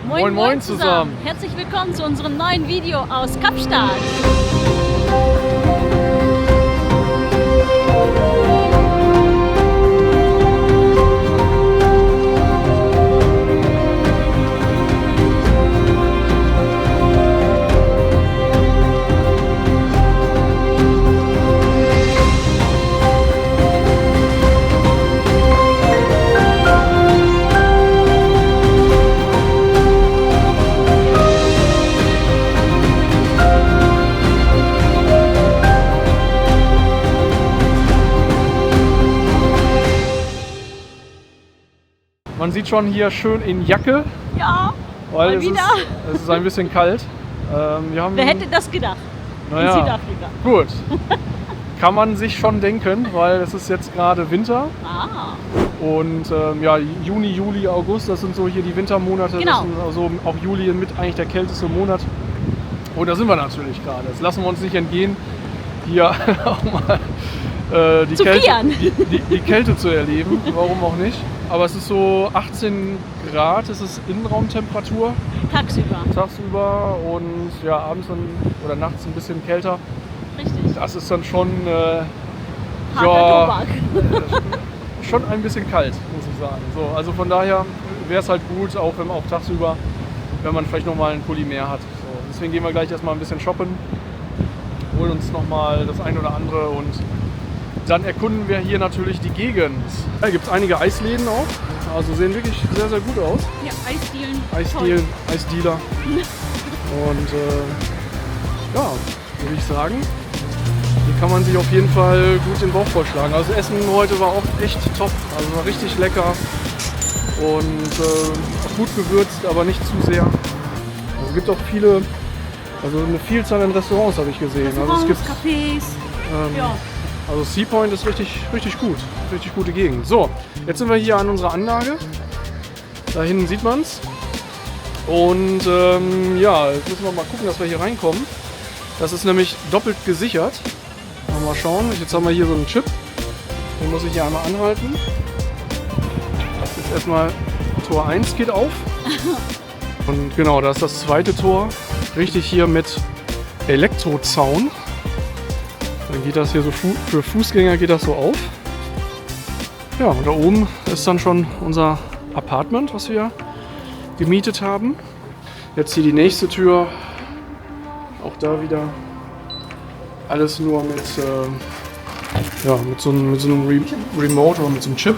Moin Moin zusammen! Herzlich willkommen zu unserem neuen Video aus Kapstadt. Man sieht schon hier schön in Jacke, Ja, weil mal es wieder. es ist ein bisschen kalt. Wer hätte das gedacht? In naja, Südafrika. gut. Kann man sich schon denken, weil es ist jetzt gerade Winter Ah, und ja, Juni, Juli, August, das sind so hier die Wintermonate. Genau. Das sind also auch Juli mit eigentlich der kälteste Monat. Und da sind wir natürlich gerade. Das lassen wir uns nicht entgehen, hier auch mal die, Zu Kälte, frieren. die Kälte zu erleben. Warum auch nicht? Aber es ist so 18 Grad, es ist Innenraumtemperatur tagsüber. tagsüber und ja, abends dann, oder nachts ein bisschen kälter. Richtig. Das ist dann schon, Harter Tobak. schon ein bisschen kalt, muss ich sagen. So, also von daher wäre es halt gut, auch tagsüber, wenn man vielleicht nochmal einen Pulli mehr hat. So, deswegen gehen wir gleich erstmal ein bisschen shoppen, holen uns nochmal das ein oder andere und dann erkunden wir hier natürlich die Gegend. Da gibt es einige Eisläden auch, also sehen wirklich sehr, sehr gut aus. Ja, Eisdielen. Eisdealer. Und ja, würde ich sagen, hier kann man sich auf jeden Fall gut den Bauch vollschlagen. Also das Essen heute war auch echt top, also war richtig lecker und auch gut gewürzt, aber nicht zu sehr. Also es gibt auch also eine Vielzahl an Restaurants habe ich gesehen. Also es gibt Cafés. Ja. also Sea Point ist richtig gut, richtig gute Gegend. So, jetzt sind wir hier an unserer Anlage. Da hinten sieht man es. Und ja, jetzt müssen wir mal gucken, dass wir hier reinkommen. Das ist nämlich doppelt gesichert. Mal schauen. Jetzt haben wir hier so einen Chip. Den muss ich hier einmal anhalten. Jetzt erstmal Tor 1 geht auf. Und genau, da ist das zweite Tor. Richtig hier mit Elektrozaun. Dann geht das hier so für Fußgänger geht das so auf. Ja, und da oben ist dann schon unser Apartment, was wir gemietet haben. Jetzt hier die nächste Tür. Auch da wieder alles nur mit so einem Remote oder mit so einem Chip.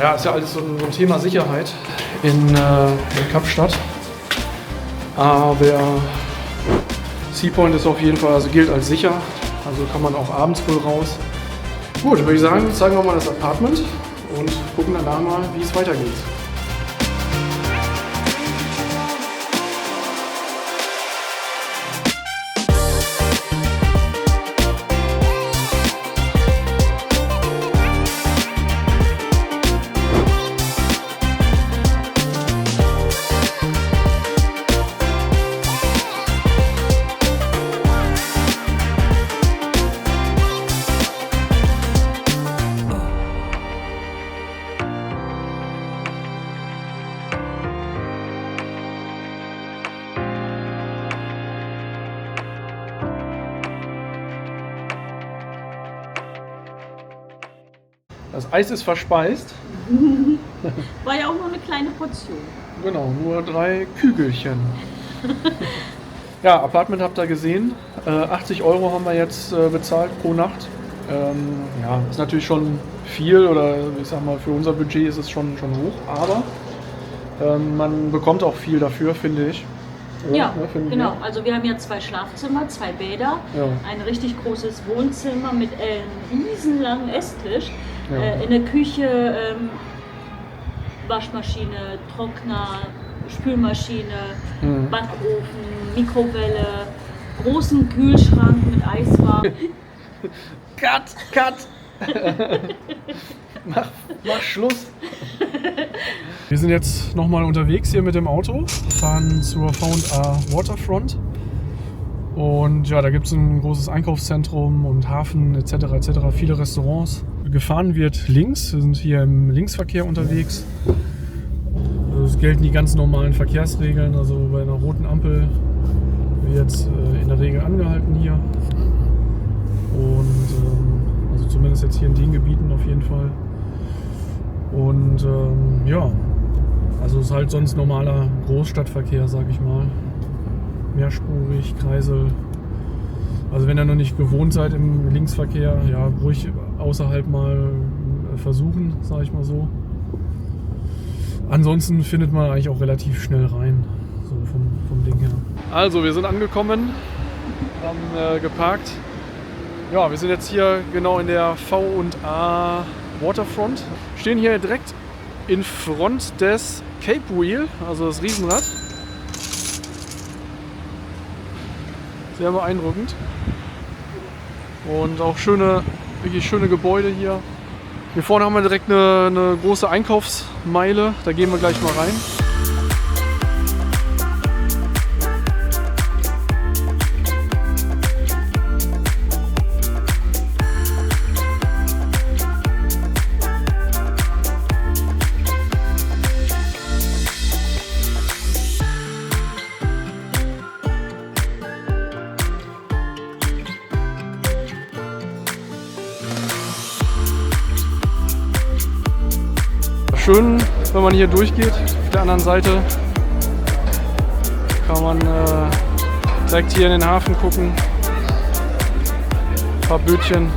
Ja, ist ja alles so ein Thema Sicherheit in Kapstadt. Aber Sea Point ist auf jeden Fall, also gilt als sicher. Also kann man auch abends wohl raus. Gut, würde ich sagen, zeigen wir mal das Apartment und gucken danach mal, wie es weitergeht. Das Eis ist verspeist. War ja auch nur eine kleine Portion. Genau, nur 3 Kügelchen. Ja, Apartment habt ihr gesehen. 80 € haben wir jetzt bezahlt pro Nacht. Ja, ist natürlich schon viel oder ich sag mal, für unser Budget ist es schon hoch, aber man bekommt auch viel dafür, finde ich. Ja, ne, finden genau. wir. Also wir haben ja 2 Schlafzimmer, 2 Bäder, Ja. ein richtig großes Wohnzimmer mit einem riesenlangen Esstisch, Ja. in der Küche Waschmaschine, Trockner, Spülmaschine, Backofen, Mikrowelle, großen Kühlschrank mit Eiswaren. Cut! Mach Schluss! Wir sind jetzt nochmal unterwegs hier mit dem Auto, fahren zur V&A Waterfront. Und ja, da gibt es ein großes Einkaufszentrum und Hafen etc. Viele Restaurants. gefahren wird links. Wir sind hier im Linksverkehr unterwegs. Es gelten die ganz normalen Verkehrsregeln. Also bei einer roten Ampel wird in der Regel angehalten hier. Und also zumindest jetzt hier in den Gebieten auf jeden Fall. Und ja, also es ist halt sonst normaler Großstadtverkehr, sag ich mal. Mehrspurig, Kreisel. Also wenn ihr noch nicht gewohnt seid im Linksverkehr, ja, ruhig außerhalb mal versuchen, sage ich mal so. Ansonsten findet man eigentlich auch relativ schnell rein, so vom Ding her. Also wir sind angekommen, haben geparkt. Ja, wir sind jetzt hier genau in der V&A Waterfront. Stehen hier direkt in Front des Cape Wheel, also das Riesenrad. Sehr beeindruckend. Und auch wirklich schöne Gebäude hier. Hier vorne haben wir direkt eine große Einkaufsmeile. Da gehen wir gleich mal rein. Schön, wenn man hier durchgeht. Auf der anderen Seite kann man direkt hier in den Hafen gucken. Ein paar Bötchen.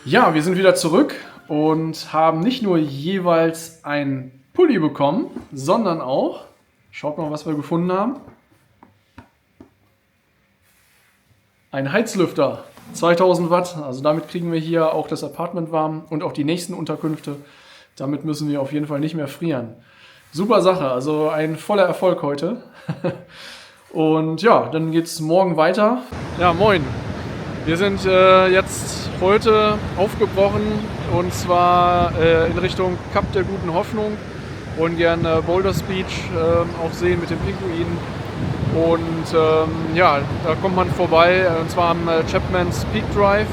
Ja, wir sind wieder zurück und haben nicht nur jeweils ein Pulli bekommen, sondern auch, schaut mal, was wir gefunden haben, ein Heizlüfter. 2000 Watt, also damit kriegen wir hier auch das Apartment warm und auch die nächsten Unterkünfte. Damit müssen wir auf jeden Fall nicht mehr frieren. Super Sache, also ein voller Erfolg heute. Und ja, dann geht es morgen weiter. Ja, moin. Wir sind jetzt heute aufgebrochen und zwar in Richtung Kap der Guten Hoffnung und gern Boulders Beach auch sehen mit den Pinguinen. Und ja, da kommt man vorbei, und zwar am Chapman's Peak Drive,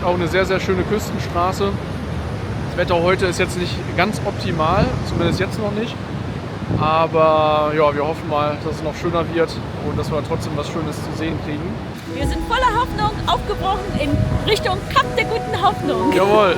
auch eine sehr, sehr schöne Küstenstraße. Das Wetter heute ist jetzt nicht ganz optimal, zumindest jetzt noch nicht. Aber ja, wir hoffen mal, dass es noch schöner wird und dass wir trotzdem was Schönes zu sehen kriegen. Wir sind voller Hoffnung aufgebrochen in Richtung Kap der Guten Hoffnung. Jawohl!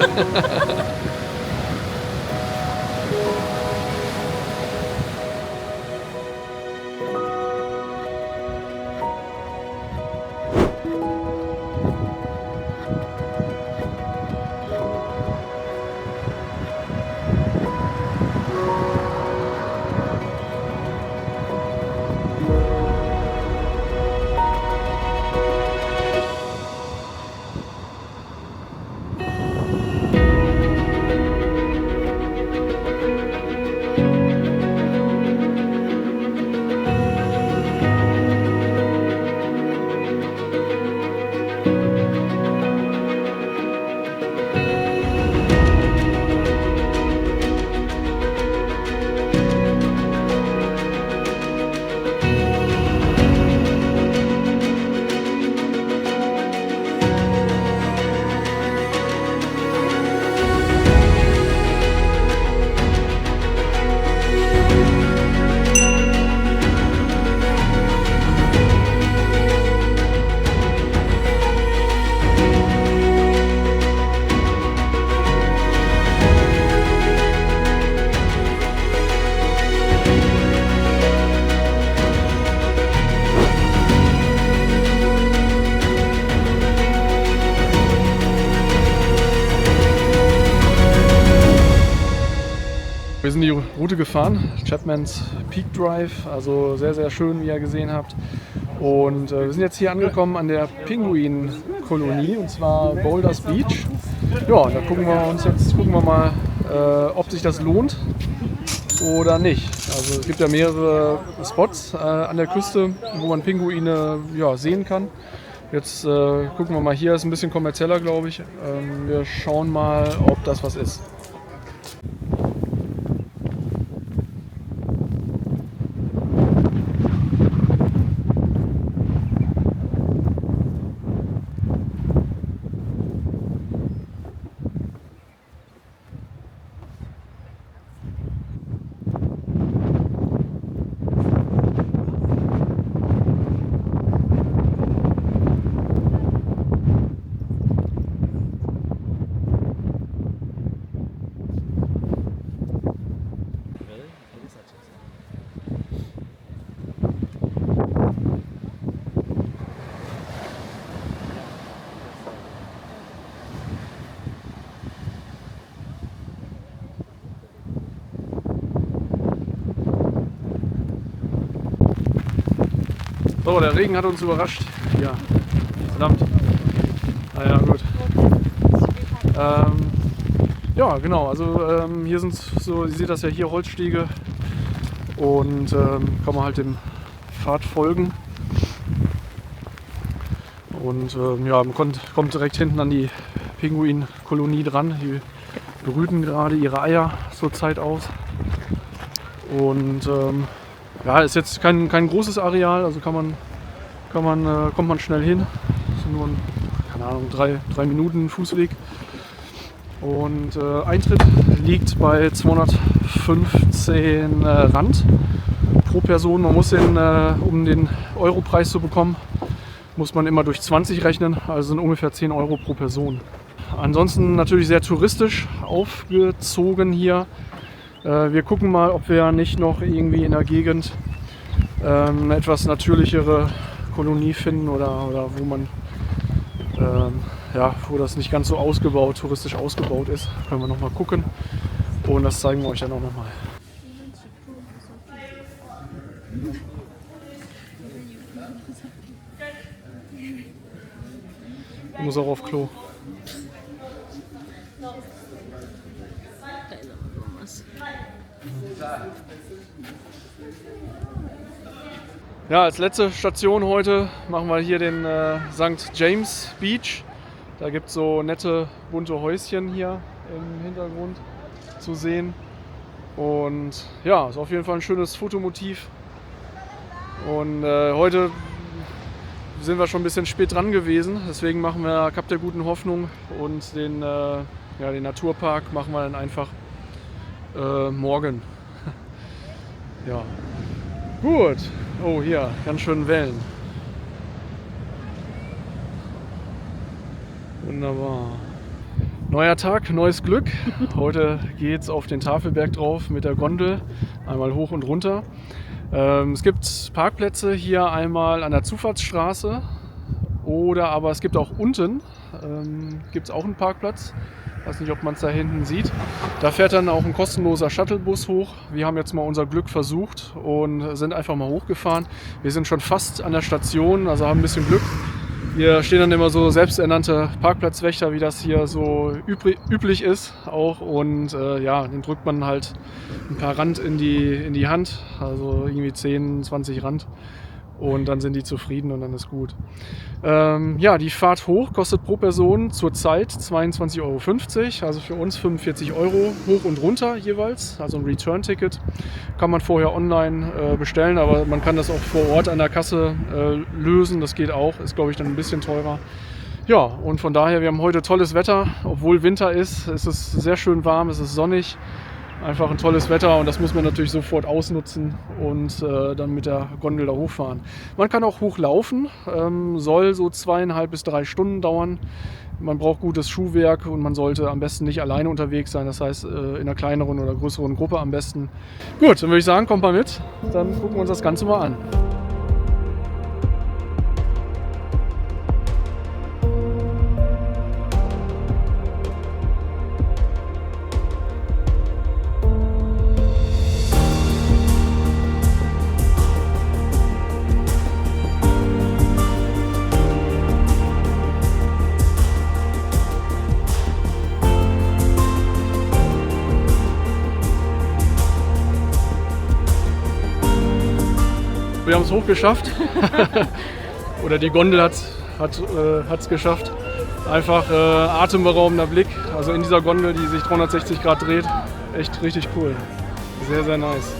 Wir sind die Route gefahren, Chapman's Peak Drive, also sehr, sehr schön, wie ihr gesehen habt. Und wir sind jetzt hier angekommen an der Pinguin-Kolonie, und zwar Boulders Beach. Ja, da gucken wir mal, ob sich das lohnt oder nicht. Also es gibt ja mehrere Spots an der Küste, wo man Pinguine sehen kann. Jetzt gucken wir mal, hier ist ein bisschen kommerzieller, glaube ich. Wir schauen mal, ob das was ist. So, der Regen hat uns überrascht. Ja, verdammt. Naja, gut. Ja, genau. Also hier sind so, ihr seht das ja hier, Holzstege. Und kann man halt dem Pfad folgen. Und ja, man kommt direkt hinten an die Pinguinkolonie dran. Die brüten gerade ihre Eier zurzeit aus. Und ja, ist jetzt kein großes Areal, also kommt man schnell hin. Das sind nur keine Ahnung, 3 Minuten Fußweg. Und Eintritt liegt bei 215 Rand pro Person. Man muss um den Europreis zu bekommen, muss man immer durch 20 rechnen, also sind ungefähr 10 Euro pro Person. Ansonsten natürlich sehr touristisch aufgezogen hier. Wir gucken mal, ob wir nicht noch irgendwie in der Gegend eine etwas natürlichere Kolonie finden oder wo man ja, wo das nicht ganz so touristisch ausgebaut ist. Können wir noch mal gucken und das zeigen wir euch dann auch noch mal. Ich muss auch auf Klo. Ja, als letzte Station heute machen wir hier den St. James Beach. Da gibt es so nette bunte Häuschen hier im Hintergrund zu sehen. Und ja, ist auf jeden Fall ein schönes Fotomotiv. Und heute sind wir schon ein bisschen spät dran gewesen. Deswegen machen wir Kap der Guten Hoffnung und den Naturpark machen wir dann einfach morgen. Ja, gut. Oh, hier, ganz schön Wellen. Wunderbar. Neuer Tag, neues Glück. Heute geht's auf den Tafelberg drauf mit der Gondel. Einmal hoch und runter. Es gibt Parkplätze hier einmal an der Zufahrtsstraße. Aber es gibt auch unten gibt's auch einen Parkplatz. Ich weiß nicht, ob man es da hinten sieht. Da fährt dann auch ein kostenloser Shuttlebus hoch. Wir haben jetzt mal unser Glück versucht und sind einfach mal hochgefahren. Wir sind schon fast an der Station, also haben ein bisschen Glück. Hier stehen dann immer so selbsternannte Parkplatzwächter, wie das hier so üblich ist auch. Und ja, den drückt man halt ein paar Rand in die Hand, also irgendwie 10, 20 Rand. Und dann sind die zufrieden und dann ist gut. Ja, die Fahrt hoch kostet pro Person zurzeit 22,50 Euro, also für uns 45 Euro hoch und runter jeweils, also ein Return-Ticket. Kann man vorher online bestellen, aber man kann das auch vor Ort an der Kasse lösen, das geht auch, ist glaube ich dann ein bisschen teurer. Ja, und von daher, wir haben heute tolles Wetter, obwohl Winter ist, es ist sehr schön warm, es ist sonnig. Einfach ein tolles Wetter und das muss man natürlich sofort ausnutzen und dann mit der Gondel da hochfahren. Man kann auch hochlaufen, soll so 2,5 bis 3 Stunden dauern. Man braucht gutes Schuhwerk und man sollte am besten nicht alleine unterwegs sein, das heißt in einer kleineren oder größeren Gruppe am besten. Gut, dann würde ich sagen, kommt mal mit, dann gucken wir uns das Ganze mal an. Wir haben es hochgeschafft. Oder die Gondel hat es geschafft. Einfach atemberaubender Blick. Also in dieser Gondel, die sich 360 Grad dreht. Echt richtig cool. Sehr, sehr nice.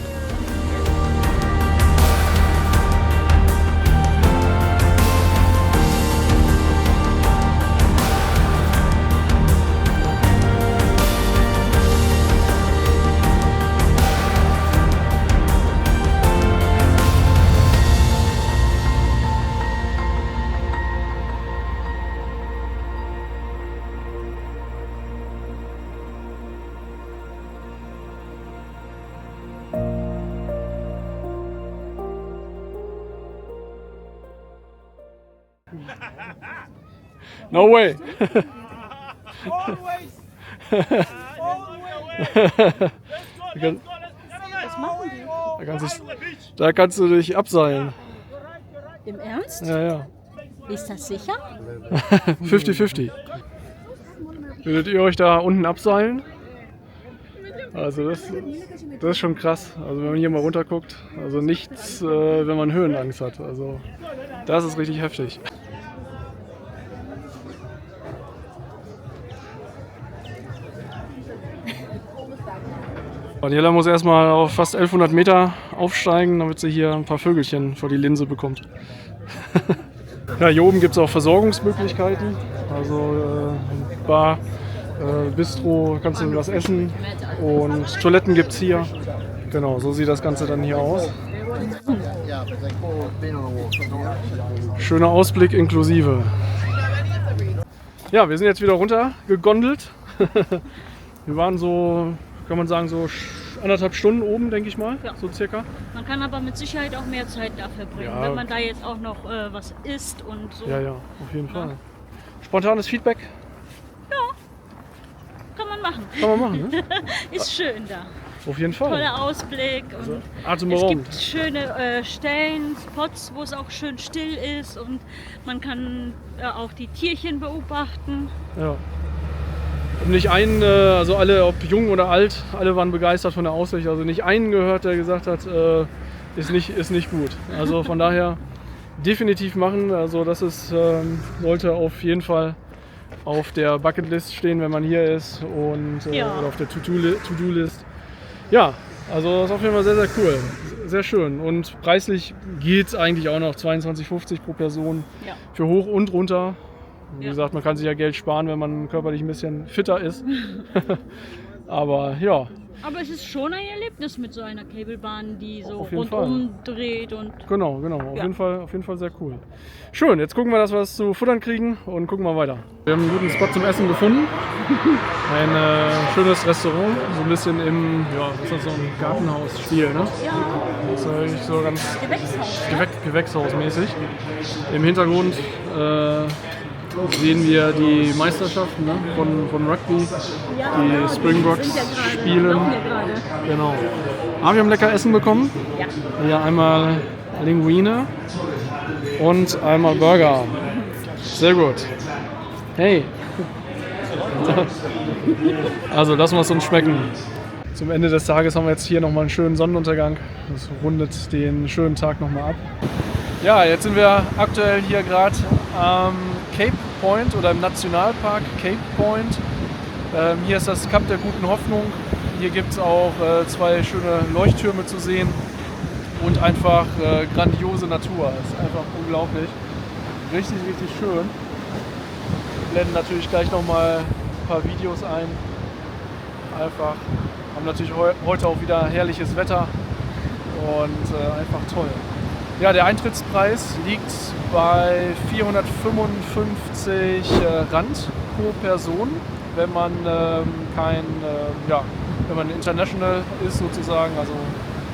No way. Always. Da kannst du dich abseilen. Im Ernst? Ja, ja. Ist das sicher? 50-50. Würdet ihr euch da unten abseilen? Also das ist schon krass. Also wenn man hier mal runter guckt, also nichts, wenn man Höhenangst hat. Also das ist richtig heftig. Daniela muss erstmal auf fast 1100 Meter aufsteigen, damit sie hier ein paar Vögelchen vor die Linse bekommt. Ja, hier oben gibt es auch Versorgungsmöglichkeiten. Also Bar, Bistro, kannst du was essen und Toiletten gibt es hier. Genau, so sieht das Ganze dann hier aus. Schöner Ausblick inklusive. Ja, wir sind jetzt wieder runter gegondelt. Wir waren so, kann man sagen, so 1,5 Stunden oben, denke ich mal, Ja. so circa. Man kann aber mit Sicherheit auch mehr Zeit dafür bringen, Ja. wenn man da jetzt auch noch was isst und so. Ja, ja, auf jeden Fall. Spontanes Feedback Kann man machen. kann man machen, ne? Ist schön da. Auf jeden Fall. Toller Ausblick und es Atemberaubend. gibt schöne Stellen, Spots, wo es auch schön still ist und man kann auch die Tierchen beobachten. Ja. Und nicht einen, also alle, ob jung oder alt, alle waren begeistert von der Aussicht. Also nicht einen gehört, der gesagt hat, ist nicht gut. Also von daher definitiv machen. Also das ist, sollte auf jeden Fall auf der Bucketlist stehen, wenn man hier ist und Ja. oder auf der To-Do-List. Ja, also das ist auf jeden Fall sehr, sehr cool. Sehr schön. Und preislich geht es eigentlich auch noch 22,50 pro Person Ja. für hoch und runter. Wie Ja. gesagt, man kann sich ja Geld sparen, wenn man körperlich ein bisschen fitter ist. Aber ja, Aber es ist schon ein Erlebnis mit so einer Cablebahn, die so Auf jeden rundum dreht und genau. Auf Ja. jeden Fall sehr cool. Schön, jetzt gucken wir, dass wir es zu futtern kriegen und gucken mal weiter. Wir haben einen guten Spot zum Essen gefunden. Ein schönes Restaurant, so ein bisschen im, ja, was ist das, so ein Gartenhaus-Stil, ne? ja, Das ist eigentlich so ganz Gewächshaus. Gewächshausmäßig. Im Hintergrund sehen wir die Meisterschaften, ne? von Rugby. Die Springboks spielen. Genau. Aber wir haben lecker Essen bekommen. Ja. Hier einmal Linguine und einmal Burger. Sehr gut. Hey. Also lassen wir es uns schmecken. Zum Ende des Tages haben wir jetzt hier nochmal einen schönen Sonnenuntergang. Das rundet den schönen Tag nochmal ab. Ja, jetzt sind wir aktuell hier gerade am Cape Point oder im Nationalpark Cape Point. Hier ist das Kap der Guten Hoffnung. Hier gibt es auch 2 schöne Leuchttürme zu sehen und einfach grandiose Natur. Es ist einfach unglaublich. Richtig, richtig schön. Wir blenden natürlich gleich nochmal ein paar Videos ein. Einfach, haben natürlich heute auch wieder herrliches Wetter und einfach toll. Ja, der Eintrittspreis liegt bei 455 Rand pro Person, wenn man wenn man international ist sozusagen, also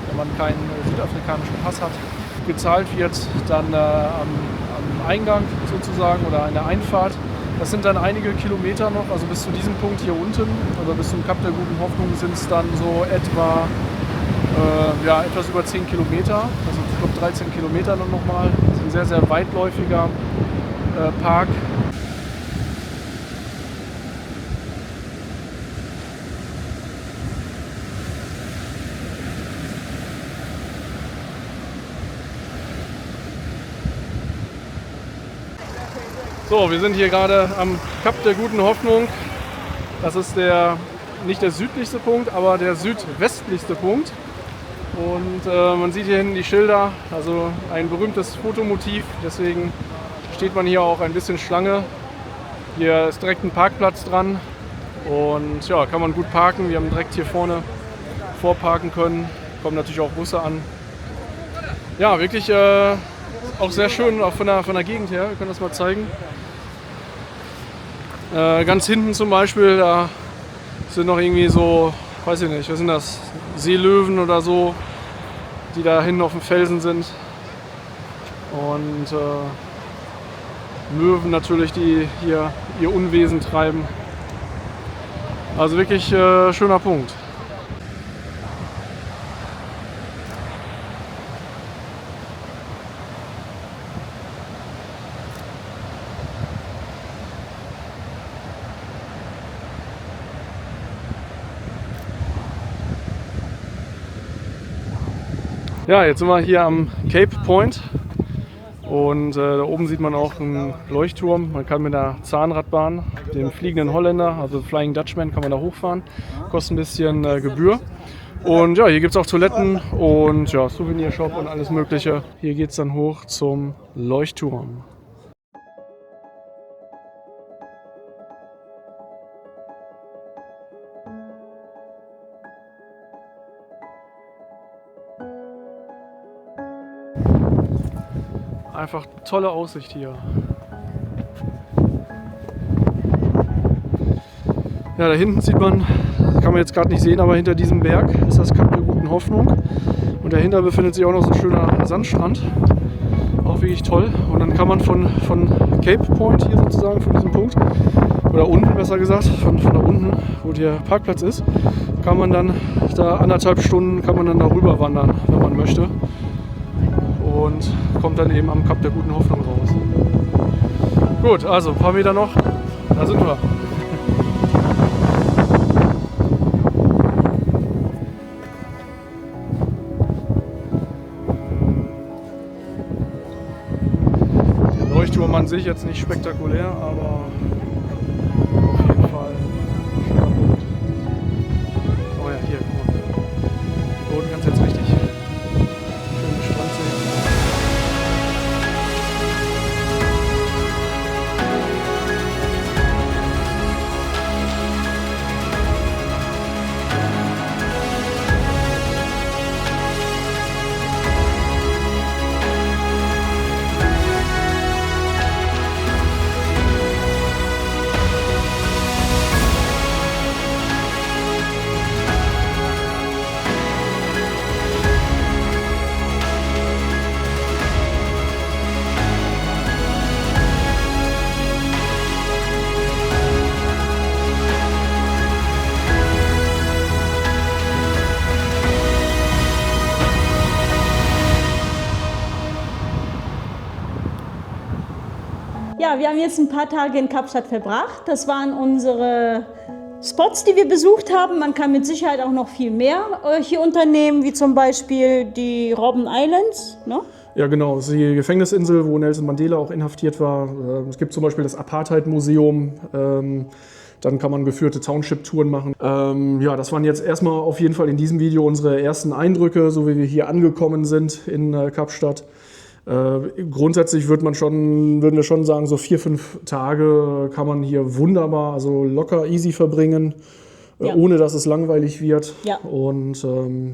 wenn man keinen südafrikanischen Pass hat. Gezahlt wird dann am Eingang sozusagen oder an der Einfahrt. Das sind dann einige Kilometer noch, also bis zu diesem Punkt hier unten, also bis zum Kap der Guten Hoffnung sind es dann so etwa etwas über 10 Kilometer, also ich glaube 13 Kilometer dann nochmal. Das ist ein sehr, sehr weitläufiger Park. So, wir sind hier gerade am Kap der Guten Hoffnung. Das ist nicht der südlichste Punkt, aber der südwestlichste Punkt. Und man sieht hier hinten die Schilder, also ein berühmtes Fotomotiv, deswegen steht man hier auch ein bisschen Schlange. Hier ist direkt ein Parkplatz dran und ja, kann man gut parken. Wir haben direkt hier vorne vorparken können, kommen natürlich auch Busse an. Ja, wirklich auch sehr schön, auch von der Gegend her, wir können das mal zeigen. Ganz hinten zum Beispiel, da sind noch irgendwie so, weiß ich nicht, was sind das, Seelöwen oder so, die da hinten auf dem Felsen sind. Und Möwen natürlich, die hier ihr Unwesen treiben. Also wirklich schöner Punkt. Ja, jetzt sind wir hier am Cape Point und da oben sieht man auch einen Leuchtturm. Man kann mit der Zahnradbahn, dem fliegenden Holländer, also Flying Dutchman, kann man da hochfahren. Kostet ein bisschen Gebühr. Und ja, hier gibt es auch Toiletten und ja, Souvenirshop und alles Mögliche. Hier geht es dann hoch zum Leuchtturm. Einfach tolle Aussicht hier. Ja, da hinten sieht man, kann man jetzt gerade nicht sehen, aber hinter diesem Berg ist das Kap der Guten Hoffnung. Und dahinter befindet sich auch noch so ein schöner Sandstrand. Auch wirklich toll. Und dann kann man von Cape Point hier sozusagen, von diesem Punkt, oder unten besser gesagt, von da unten, wo der Parkplatz ist, kann man dann da 1,5 Stunden kann man dann darüber wandern, wenn man möchte. Und kommt dann eben am Kap der Guten Hoffnung raus. Gut, also ein paar Meter noch, da sind wir. Der Leuchtturm an sich jetzt nicht spektakulär, aber auf jeden Fall ein schöner Punkt. Oh ja, hier, guck mal. Hier unten kannst du jetzt richtig schönen Strand sehen. Ja, wir haben jetzt ein paar Tage in Kapstadt verbracht. Das waren unsere Spots, die wir besucht haben. Man kann mit Sicherheit auch noch viel mehr hier unternehmen, wie zum Beispiel die Robben Islands. Ne? Ja, genau. Das ist die Gefängnisinsel, wo Nelson Mandela auch inhaftiert war. Es gibt zum Beispiel das Apartheid-Museum. Dann kann man geführte Township-Touren machen. Ja, das waren jetzt erstmal auf jeden Fall in diesem Video unsere ersten Eindrücke, so wie wir hier angekommen sind in Kapstadt. Grundsätzlich würden wir schon sagen, so 4-5 Tage kann man hier wunderbar, also locker easy verbringen, Ja. ohne dass es langweilig wird. Ja. Und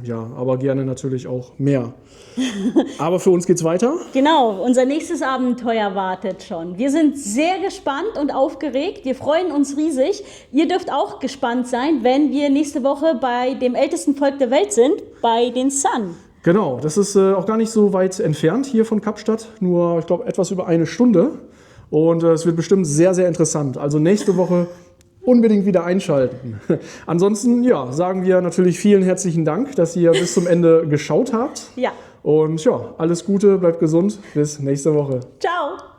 ja, aber gerne natürlich auch mehr. Aber für uns geht's weiter. Genau, unser nächstes Abenteuer wartet schon. Wir sind sehr gespannt und aufgeregt. Wir freuen uns riesig. Ihr dürft auch gespannt sein, wenn wir nächste Woche bei dem ältesten Volk der Welt sind, bei den San. Genau, das ist auch gar nicht so weit entfernt hier von Kapstadt, nur ich glaube etwas über 1 Stunde. Und es wird bestimmt sehr, sehr interessant. Also nächste Woche unbedingt wieder einschalten. Ansonsten, ja, sagen wir natürlich vielen herzlichen Dank, dass ihr bis zum Ende geschaut habt. Ja. Und ja, alles Gute, bleibt gesund, bis nächste Woche. Ciao.